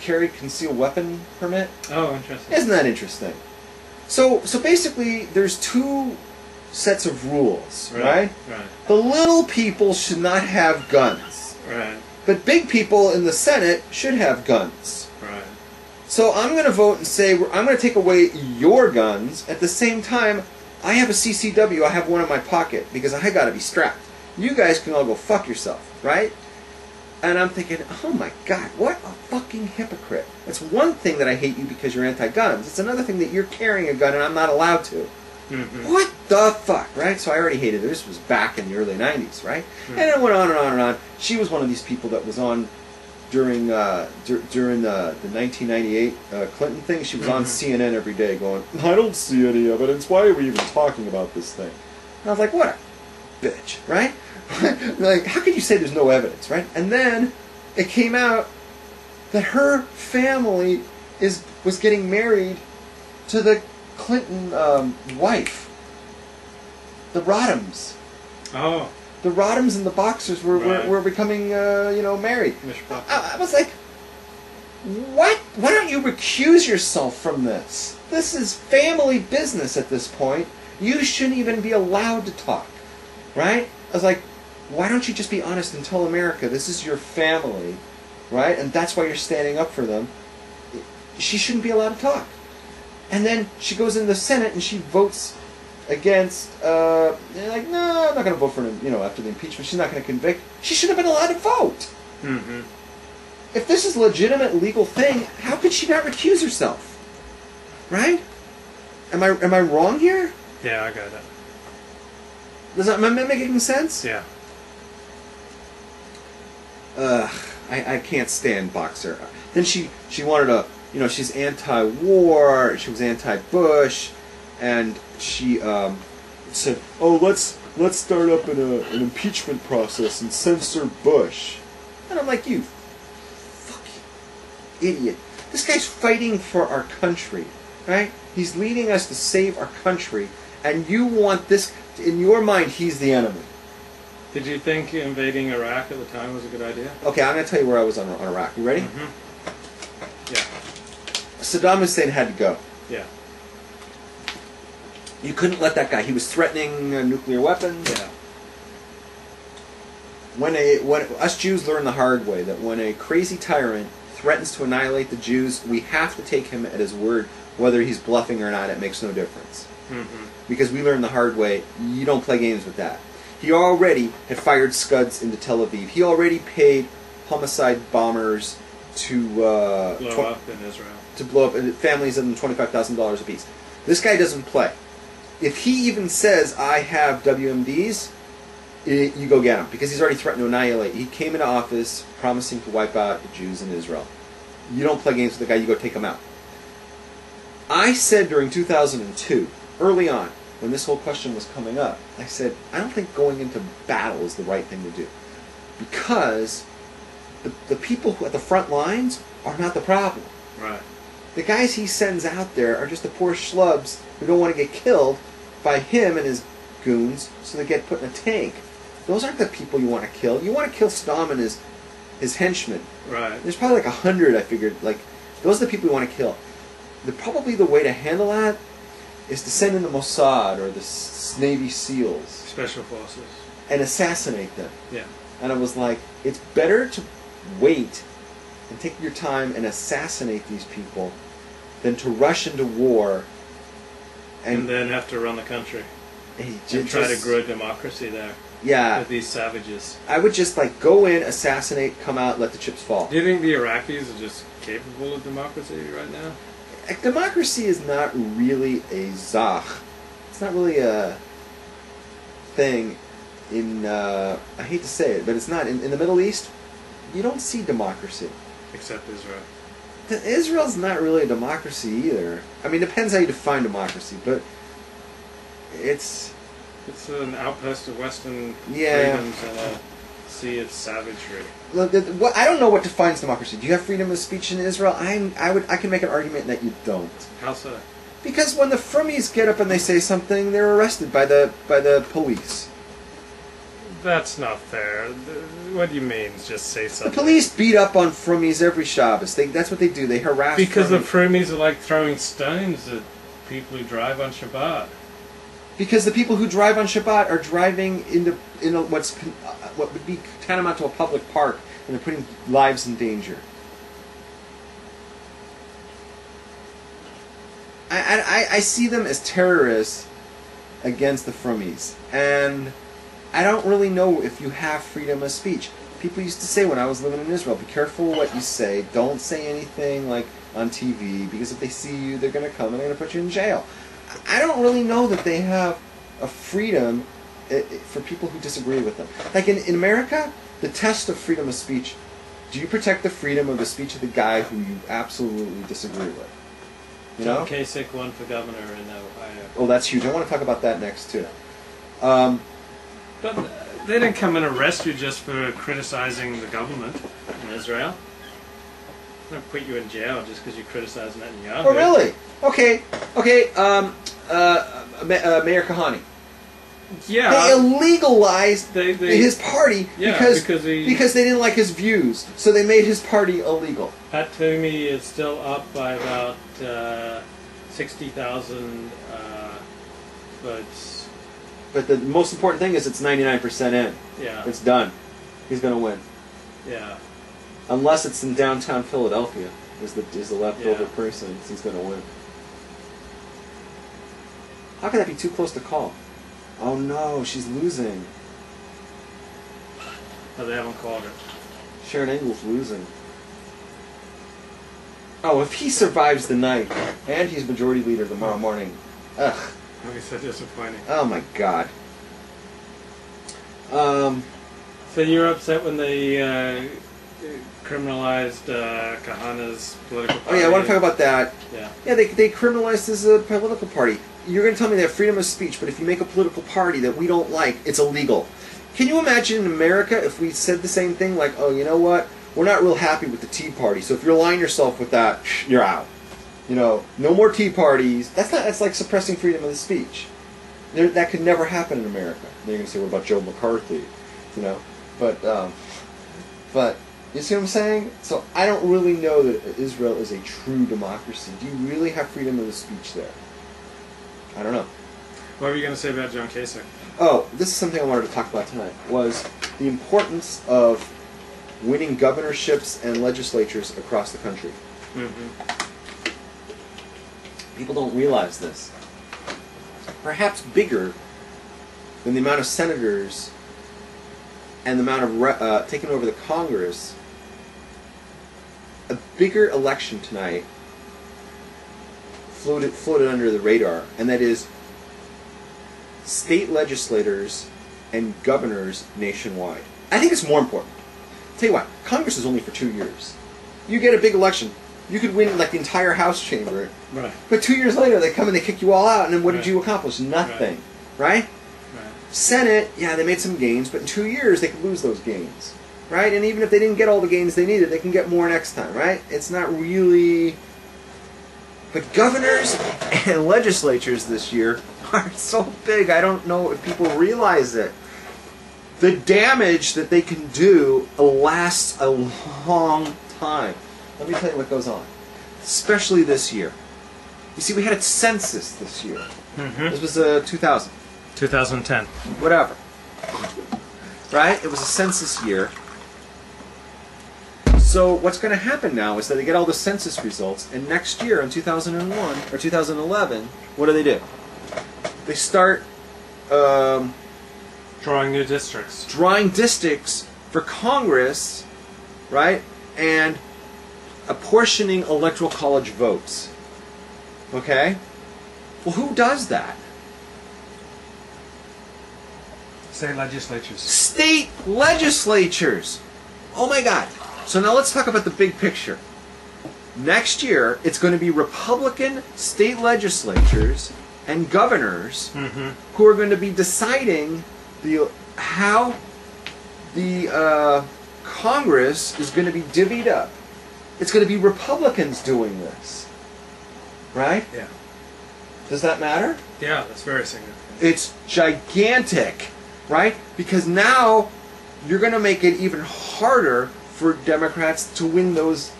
carry concealed weapon permit. Oh, interesting. Isn't that interesting? So basically, there's two sets of rules, right? Right. The little people should not have guns. Right. But big people in the Senate should have guns. Right. So I'm going to vote and say, I'm going to take away your guns. At the same time, I have a CCW. I have one in my pocket because I got to be strapped. You guys can all go fuck yourself, right? And I'm thinking, oh my God, what a fucking hypocrite. It's one thing that I hate you because you're anti-guns. It's another thing that you're carrying a gun and I'm not allowed to. Mm-hmm. What the fuck, right? So I already hated her. This was back in the early 90s, right? Mm-hmm. And it went on and on and on. She was one of these people that was on during the 1998 Clinton thing. She was on CNN every day going, I don't see any evidence. Why are we even talking about this thing? And I was like, what a bitch, right? Like, how could you say there's no evidence, right? And then it came out that her family was getting married to the Clinton wife, the Rodhams. Oh. The Rodhams and the Boxers were becoming, married. I was like, what? Why don't you recuse yourself from this? This is family business at this point. You shouldn't even be allowed to talk, right? I was like, why don't you just be honest and tell America this is your family, right? And that's why you're standing up for them. She shouldn't be allowed to talk. And then she goes into the Senate and she votes against, like, no, I'm not going to vote for him, after the impeachment. She's not going to convict. She should have been allowed to vote. Mm-hmm. If this is a legitimate legal thing, how could she not recuse herself? Right? Am I wrong here? Yeah, I got that. Am I making sense? Yeah. I can't stand Boxer. Then she wanted to, she's anti-war, she was anti-Bush, and she said, oh, let's start up an impeachment process and censor Bush. And I'm like, you fucking idiot. This guy's fighting for our country, right? He's leading us to save our country, and you want this, in your mind, he's the enemy. Did you think invading Iraq at the time was a good idea? Okay, I'm going to tell you where I was on Iraq. You ready? Mm-hmm. Yeah. Saddam Hussein had to go. Yeah. You couldn't let that guy. He was threatening nuclear weapons. Yeah. When us Jews learn the hard way that when a crazy tyrant threatens to annihilate the Jews, we have to take him at his word, whether he's bluffing or not. It makes no difference. Mm-hmm. Because we learned the hard way. You don't play games with that. He already had fired Scuds into Tel Aviv. He already paid homicide bombers to blow up in Israel. To blow up families of them $25,000 apiece. This guy doesn't play. If he even says, I have WMDs, you go get him. Because he's already threatened to annihilate. He came into office promising to wipe out the Jews in Israel. You don't play games with the guy, you go take him out. I said during 2002, early on, when this whole question was coming up, I said, I don't think going into battle is the right thing to do. Because the people who at the front lines are not the problem. Right. The guys he sends out there are just the poor schlubs who don't want to get killed by him and his goons, so they get put in a tank. Those aren't the people you want to kill. You want to kill Saddam and his henchmen. Right. There's probably like 100, I figured. Like, those are the people you want to kill. Probably the way to handle that is to send in the Mossad or the Navy SEALs. Special forces. And assassinate them. Yeah. And I was like, it's better to wait and take your time and assassinate these people than to rush into war and then have to run the country and try to grow democracy there. Yeah. With these savages. I would just like go in, assassinate, come out, let the chips fall. Do you think the Iraqis are just capable of democracy right now? Democracy is not really a zach. It's not really a thing in, I hate to say it, but it's not. In the Middle East, you don't see democracy. Except Israel. Israel's not really a democracy either. I mean, it depends how you define democracy, but it's an outpost of Western yeah. freedoms and a sea of savagery. Look, I don't know what defines democracy. Do you have freedom of speech in Israel? I can make an argument that you don't. How so? Because when the Frumies get up and they say something, they're arrested by the police. That's not fair. What do you mean? Just say something. The police beat up on Frummies every Shabbos. That's what they do. They harass. Because the Frummies are like throwing stones at people who drive on Shabbat. Because the people who drive on Shabbat are driving into what would be tantamount to a public park, and they're putting lives in danger. I see them as terrorists against the Frummies, and I don't really know if you have freedom of speech. People used to say when I was living in Israel, be careful what you say. Don't say anything like on TV, because if they see you, they're going to come and they're going to put you in jail. I don't really know that they have a freedom for people who disagree with them. Like in America, the test of freedom of speech, do you protect the freedom of the speech of the guy who you absolutely disagree with? You know? John Kasich won for governor in Ohio. Oh, that's huge. I want to talk about that next, too. But they didn't come and arrest you just for criticizing the government in Israel. They don't put you in jail just because you criticize Netanyahu. Oh, really? Okay. Mayor Kahane. Yeah. They illegalized his party because they didn't like his views. So they made his party illegal. Pat Toomey is still up by about 60,000 votes. But the most important thing is it's 99% in. Yeah. It's done. He's going to win. Yeah. Unless it's in downtown Philadelphia is the leftover person, he's going to win. How can that be too close to call? Oh no, she's losing. Oh, they haven't called her. Sharon Engel's losing. Oh, if he survives the night, and he's majority leader tomorrow morning, ugh. That'd be so disappointing. Oh my God. So you're upset when they criminalized Kahana's political party? Oh yeah, I want to talk about that. Yeah. Yeah, they criminalized his political party. You're going to tell me they have freedom of speech, but if you make a political party that we don't like, it's illegal. Can you imagine in America if we said the same thing, like, oh, you know what? We're not real happy with the Tea Party, so if you align yourself with that, you're out. You know, no more Tea Parties. That's like suppressing freedom of the speech. That could never happen in America. They're going to say, what about Joe McCarthy? You know, but you see what I'm saying? So I don't really know that Israel is a true democracy. Do you really have freedom of the speech there? I don't know. What were you going to say about John Kasich? Oh, this is something I wanted to talk about tonight, was the importance of winning governorships and legislatures across the country. Mm-hmm. People don't realize this. Perhaps bigger than the amount of senators and the amount of taking over the Congress, a bigger election tonight floated under the radar, and that is state legislators and governors nationwide. I think it's more important. Tell you what, Congress is only for 2 years. You get a big election, you could win like the entire House chamber, right? But 2 years later they come and they kick you all out, and then what did you accomplish? Nothing, right? Senate, yeah, they made some gains, but in 2 years they could lose those gains, right? And even if they didn't get all the gains they needed, they can get more next time, right? It's not really... But governors and legislatures this year are so big, I don't know if people realize it. The damage that they can do lasts a long time. Let me tell you what goes on, especially this year. You see, we had a census this year. Mm-hmm. This was 2000. 2010. Whatever. Right? It was a census year. So what's going to happen now is that they get all the census results, and next year, in 2001 or 2011, what do? They start drawing new districts. Drawing districts for Congress, right? And apportioning electoral college votes. Okay? Well, who does that? State legislatures. State legislatures! Oh my God. So now let's talk about the big picture. Next year, it's going to be Republican state legislatures and governors who are going to be deciding how the Congress is going to be divvied up. It's going to be Republicans doing this. Right? Yeah. Does that matter? Yeah, that's very significant. It's gigantic. right? Because now you're going to make it even harder for Democrats to win those